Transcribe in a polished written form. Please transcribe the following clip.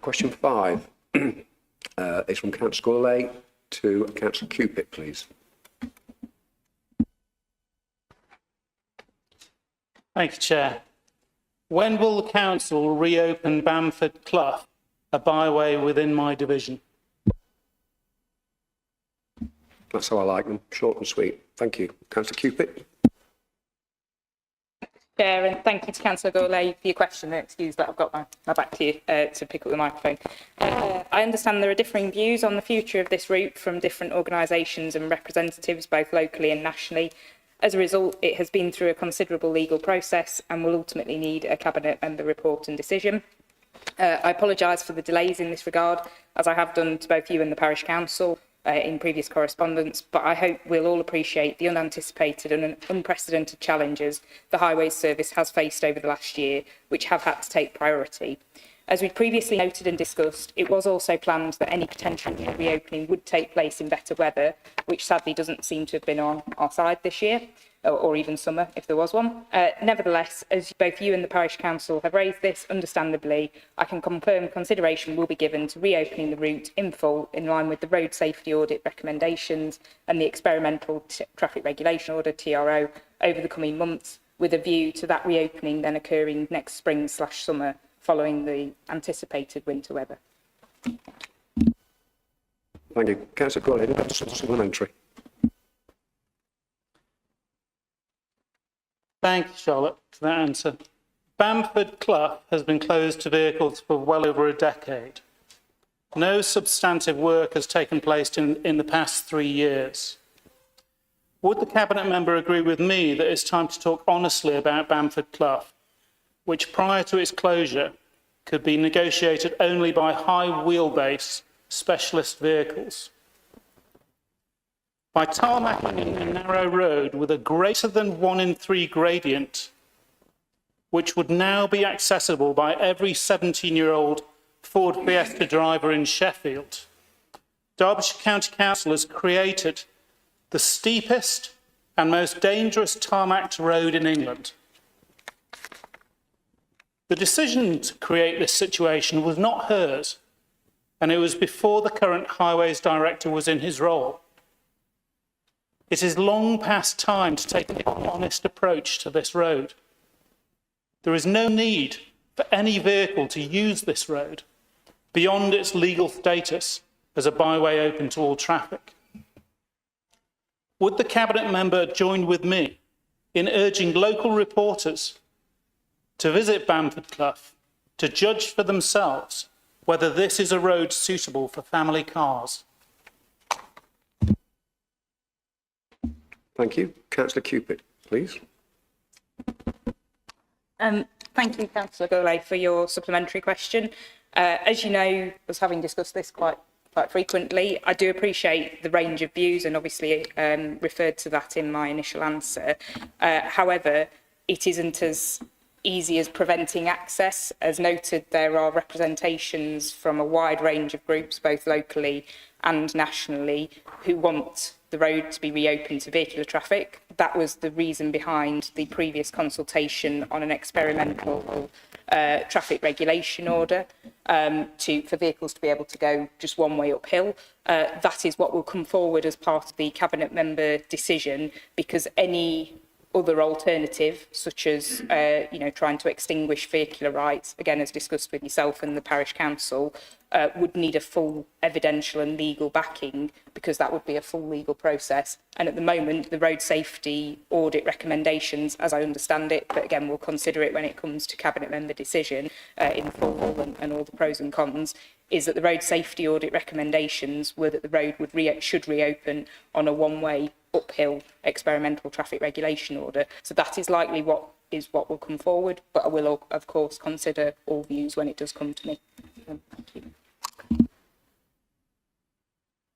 Question 5 is from Councillor Gourlay to Councillor Cupit, please. Thank you, Chair. When will the Council reopen Bamford Clough, a byway within my division? That's how I like them, short and sweet. Thank you. Councillor Cupit. Chair, and thank you to Councillor Gourlay for your question. Excuse that I've got my back to you to pick up the microphone. I understand there are differing views on the future of this route from different organisations and representatives, both locally and nationally. As a result, it has been through a considerable legal process and will ultimately need a Cabinet member report and decision. I apologise for the delays in this regard, as I have done to both you and the Parish Council in previous correspondence, but I hope we'll all appreciate the unanticipated and unprecedented challenges the Highways Service has faced over the last year, which have had to take priority. As we previously noted and discussed, it was also planned that any potential reopening would take place in better weather, which sadly doesn't seem to have been on our side this year, or even summer if there was one. Nevertheless, as both you and the Parish Council have raised this, understandably, I can confirm consideration will be given to reopening the route in full in line with the Road Safety Audit recommendations and the Experimental Traffic Regulation Order, TRO, over the coming months, with a view to that reopening then occurring next spring/summer following the anticipated winter weather. Thank you. Councillor Gourlay, supplementary. Thank you, Charlotte, for that answer. Bamford Clough has been closed to vehicles for well over a decade. No substantive work has taken place in the past 3 years. Would the Cabinet member agree with me that it's time to talk honestly about Bamford Clough, which prior to its closure could be negotiated only by high wheelbase specialist vehicles? By tarmacking a narrow road with a greater than 1 in 3 gradient, which would now be accessible by every 17-year-old Ford Fiesta driver in Sheffield, Derbyshire County Council has created the steepest and most dangerous tarmacked road in England. The decision to create this situation was not hers, and it was before the current Highways Director was in his role. It is long past time to take an honest approach to this road. There is no need for any vehicle to use this road beyond its legal status as a byway open to all traffic. Would the Cabinet member join with me in urging local reporters to visit Bamford Clough to judge for themselves whether this is a road suitable for family cars? Thank you. Councillor Cupit, please. Thank you, Councillor Gourlay, for your supplementary question. As you know, us having discussed this quite frequently, I do appreciate the range of views and obviously referred to that in my initial answer. However, it isn't as easy as preventing access. As noted, there are representations from a wide range of groups, both locally and nationally, who want the road to be reopened to vehicular traffic. That was the reason behind the previous consultation on an experimental traffic regulation order for vehicles to be able to go just one way uphill. That is what will come forward as part of the Cabinet member decision, because any other alternative, such as trying to extinguish vehicular rights, again as discussed with yourself and the Parish Council, would need a full evidential and legal backing, because that would be a full legal process. And at the moment, the road safety audit recommendations, as I understand it, but again we'll consider it when it comes to Cabinet member decision in full and all the pros and cons, is that the road safety audit recommendations were that the road should reopen on a one-way uphill experimental traffic regulation order. So that is likely what will come forward, but I will of course consider all views when it does come to me. Thank you.